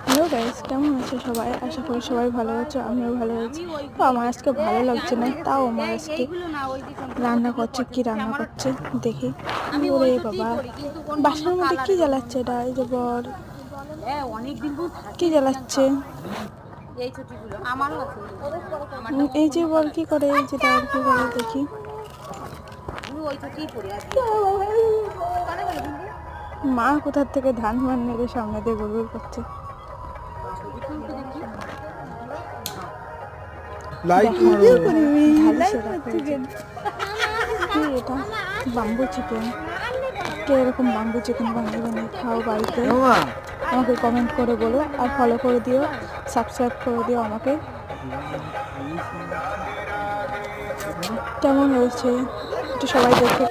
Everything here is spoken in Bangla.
হ্যালো গাইস, কেমন আছে সবাই? আশা করি সবাই ভালো আছো, আমিও ভালো আছি। তো আমার আজকে ভালো লাগছে না, তাও আমার আজকে রান্না করছে। কি রান্না করছে দেখি। ওরে বাবা, বাসার মধ্যে কি জ্বালাচ্ছে এটা? এই যে বর কি জ্বালাচ্ছে? এই যে বল কি করে, এই যে বল কি করে দেখি। মা কোথার থেকে ধান মান নেড়ে সামনে দিয়ে গড়গড় করছে। এটা বাম্বু চিকেন। কে এরকম বাম্বু চিকেন বানিয়ে বানিয়ে খাও বাড়িতে? আমাকে কমেন্ট করে বলো, আর ফলো করে দিও, সাবস্ক্রাইব করে দিও আমাকে। কেমন হয়েছে একটু সবাই দেখে।